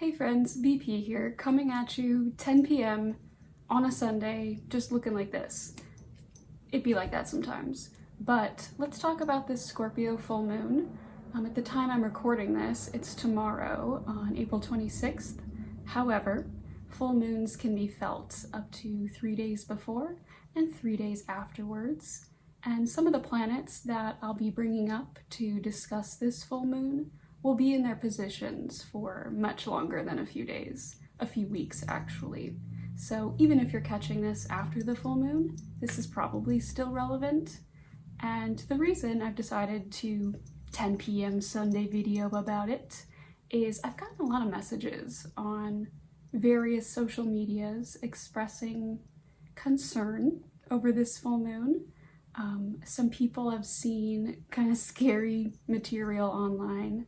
Hey friends, BP here, coming at you 10 p.m. on a Sunday, just looking like this. It'd be like that sometimes. But let's talk about this Scorpio full moon. At the time I'm recording this, it's tomorrow on April 26th. However, full moons can be felt up to 3 days before and 3 days afterwards. And some of the planets that I'll be bringing up to discuss this full moon will be in their positions for much longer than a few days, a few weeks actually. So even if you're catching this after the full moon, this is probably still relevant. And the reason I've decided to 10 p.m. Sunday video about it is I've gotten a lot of messages on various social medias expressing concern over this full moon. Some people have seen kind of scary material online,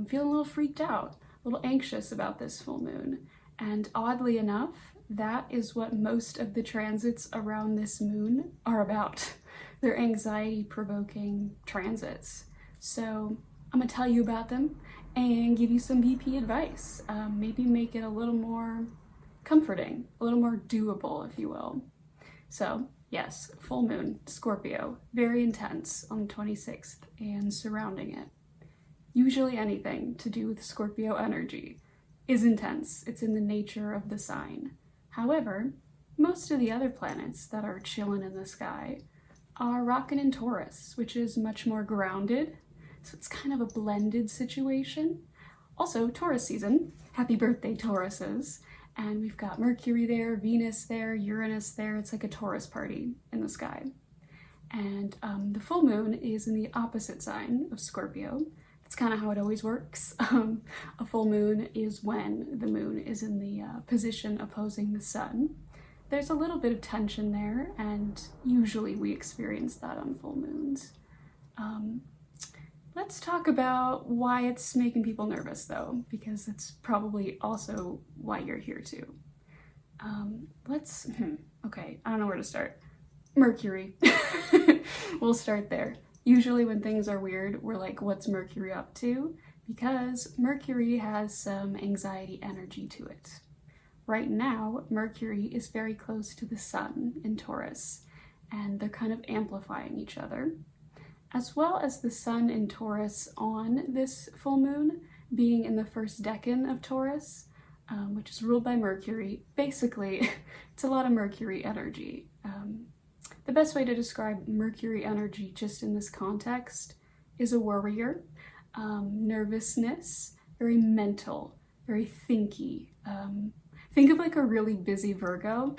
feeling a little freaked out, a little anxious about this full moon. And oddly enough, that is what most of the transits around this moon are about. They're anxiety-provoking transits. So I'm gonna tell you about them and give you some BP advice. Maybe make it a little more comforting, a little more doable, if you will. So yes, full moon, Scorpio, very intense on the 26th and surrounding it. Usually anything to do with Scorpio energy is intense. It's in the nature of the sign. However, most of the other planets that are chilling in the sky are rocking in Taurus, which is much more grounded. So it's kind of a blended situation. Also, Taurus season. Happy birthday, Tauruses. And we've got Mercury there, Venus there, Uranus there. It's like a Taurus party in the sky. And the full moon is in the opposite sign of Scorpio. It's kind of how it always works. A full moon is when the moon is in the position opposing the sun. There's a little bit of tension there, and usually we experience that on full moons. Let's talk about why it's making people nervous though, because that's probably also why you're here too. Okay, I don't know where to start. Mercury. We'll start there. Usually when things are weird, we're like, what's Mercury up to? Because Mercury has some anxiety energy to it. Right now, Mercury is very close to the sun in Taurus, and they're kind of amplifying each other. As well as the sun in Taurus on this full moon being in the first decan of Taurus, which is ruled by Mercury. Basically, it's a lot of Mercury energy. The best way to describe Mercury energy just in this context is a worrier, nervousness, very mental, very thinky. Think of like a really busy Virgo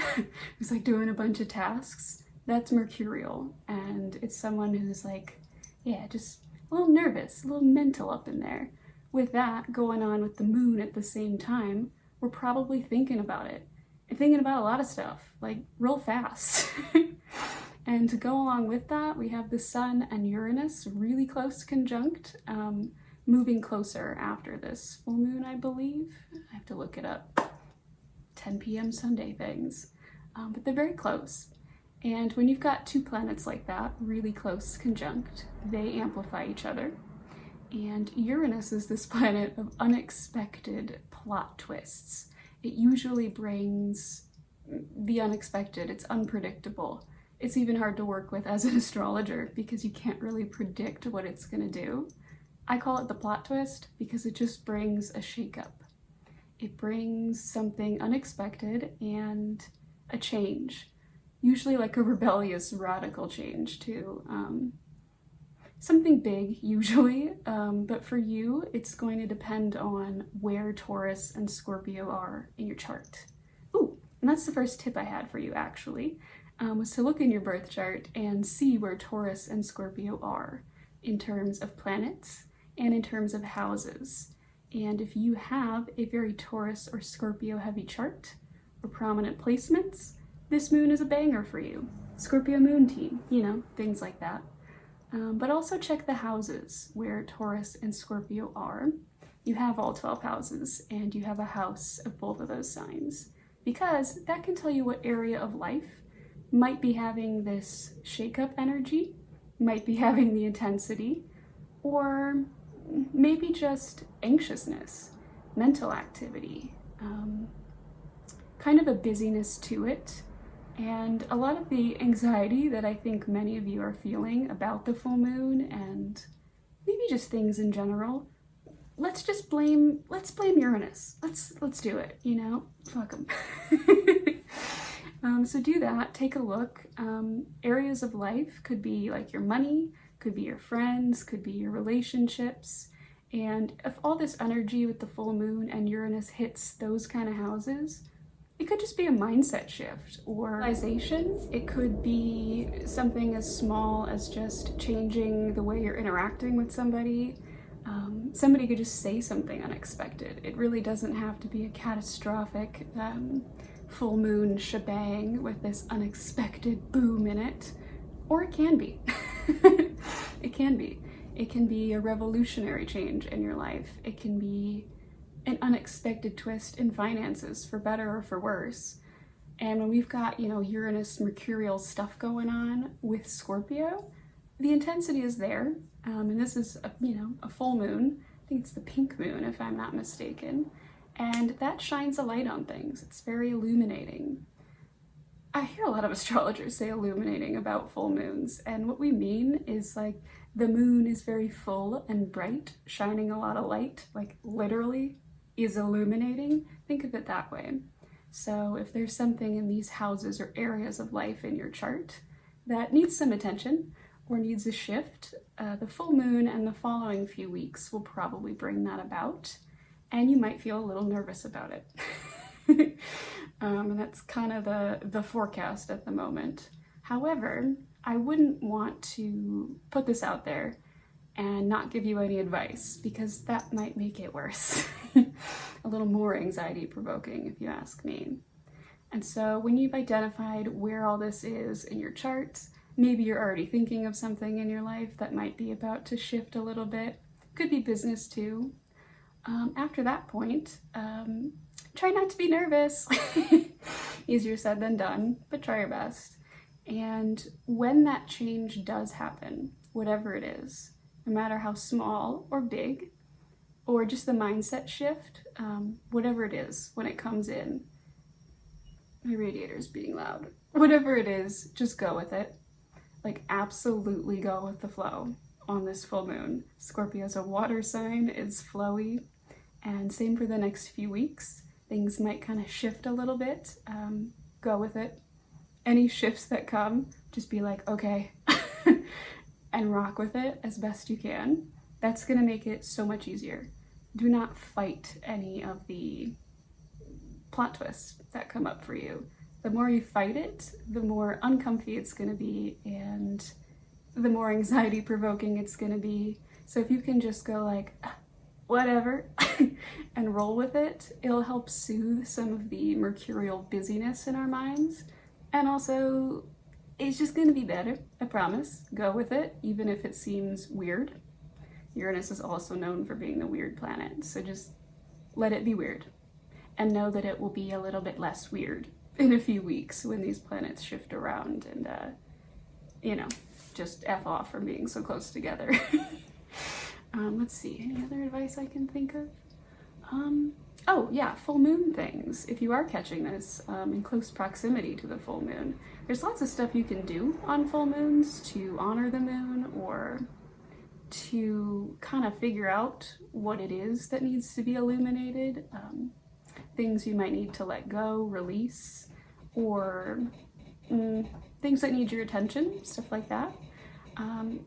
who's like doing a bunch of tasks. That's mercurial, and it's someone who's like, yeah, just a little nervous, a little mental up in there. With that going on with the moon at the same time, we're probably thinking about it. And thinking about a lot of stuff, like real fast. And to go along with that, we have the sun and Uranus really close conjunct, moving closer after this full moon, I believe. I have to look it up. 10 p.m. Sunday things. But they're very close. And when you've got two planets like that, really close conjunct, they amplify each other. And Uranus is this planet of unexpected plot twists. It usually brings the unexpected. It's unpredictable. It's even hard to work with as an astrologer because you can't really predict what it's going to do. I call it the plot twist because it just brings a shakeup. It brings something unexpected and a change. Usually like a rebellious, radical change too. Something big, usually, but for you, it's going to depend on where Taurus and Scorpio are in your chart. Ooh, and that's the first tip I had for you, actually, was to look in your birth chart and see where Taurus and Scorpio are in terms of planets and in terms of houses. And if you have a very Taurus or Scorpio heavy chart or prominent placements, this moon is a banger for you. Scorpio moon team, you know, things like that. But also check the houses where Taurus and Scorpio are. You have all 12 houses and you have a house of both of those signs, because that can tell you what area of life might be having this shakeup energy, might be having the intensity, or maybe just anxiousness. mental activity, kind of a busyness to it, and a lot of the anxiety that I think many of you are feeling about the full moon and maybe just things in general. Let's blame Uranus. Let's do it, you know? Fuck 'em. So do that, take a look. Areas of life could be like your money, could be your friends, could be your relationships. And if all this energy with the full moon and Uranus hits those kind of houses, it could just be a mindset shift or realization. It could be something as small as just changing the way you're interacting with somebody. Somebody could just say something unexpected. It really doesn't have to be a catastrophic full moon shebang with this unexpected boom in it. Or it can be. It can be. It can be a revolutionary change in your life. It can be an unexpected twist in finances, for better or for worse. And when we've got, you know, Uranus mercurial stuff going on with Scorpio, the intensity is there. And this is, a full moon. I think it's the pink moon, if I'm not mistaken. And that shines a light on things. It's very illuminating. I hear a lot of astrologers say illuminating about full moons. And what we mean is like the moon is very full and bright, shining a lot of light, like literally is illuminating. Think of it that way. So if there's something in these houses or areas of life in your chart that needs some attention or needs a shift, the full moon and the following few weeks will probably bring that about, and you might feel a little nervous about it. And that's kind of the forecast at the moment. However, I wouldn't want to put this out there and not give you any advice, because that might make it worse. A little more anxiety provoking, if you ask me. And so when you've identified where all this is in your charts, maybe you're already thinking of something in your life that might be about to shift a little bit. Could be business too. After that point, try not to be nervous. Easier said than done, but try your best. And when that change does happen, whatever it is, no matter how small or big, or just the mindset shift, whatever it is, when it comes in, my radiator's being loud. Whatever it is, just go with it. Like, absolutely go with the flow on this full moon. Scorpio's a water sign, it's flowy, and same for the next few weeks. Things might kind of shift a little bit. Go with it. Any shifts that come, just be like, okay, and rock with it as best you can. That's gonna make it so much easier. Do not fight any of the plot twists that come up for you. The more you fight it, the more uncomfy it's gonna be, and the more anxiety provoking it's gonna be. So if you can just go like, whatever, and roll with it, it'll help soothe some of the mercurial busyness in our minds. And also, it's just gonna be better, I promise. Go with it, even if it seems weird. Uranus is also known for being the weird planet, so just let it be weird. And know that it will be a little bit less weird in a few weeks when these planets shift around and, just F off from being so close together. Let's see, any other advice I can think of? Oh yeah, full moon things. If you are catching this in close proximity to the full moon, there's lots of stuff you can do on full moons to honor the moon or to kind of figure out what it is that needs to be illuminated. Things you might need to let go, release, or things that need your attention, stuff like that.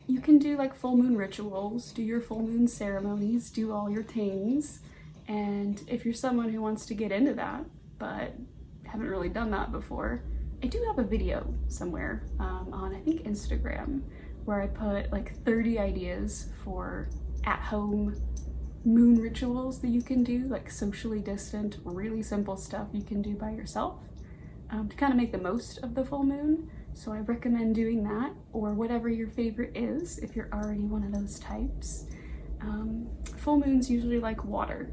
You can do like full moon rituals, do your full moon ceremonies, do all your things. And if you're someone who wants to get into that, but haven't really done that before, I do have a video somewhere on, I think, Instagram, where I put like 30 ideas for at-home moon rituals that you can do, like socially distant, really simple stuff you can do by yourself to kind of make the most of the full moon. So I recommend doing that, or whatever your favorite is, if you're already one of those types. Full moons usually like water,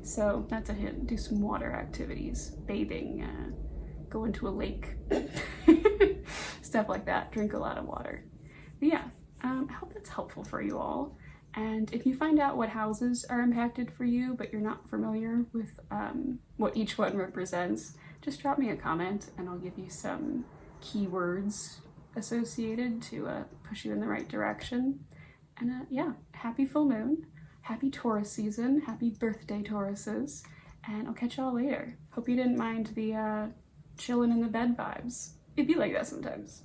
so that's a hint. Do some water activities, bathing, go into a lake, stuff like that. Drink a lot of water. But yeah, I hope that's helpful for you all. And if you find out what houses are impacted for you, but you're not familiar with what each one represents, just drop me a comment and I'll give you some keywords associated to push you in the right direction. And yeah, happy full moon, happy Taurus season, happy birthday Tauruses, and I'll catch y'all later. Hope you didn't mind the chilling in the bed vibes. It'd be like that sometimes.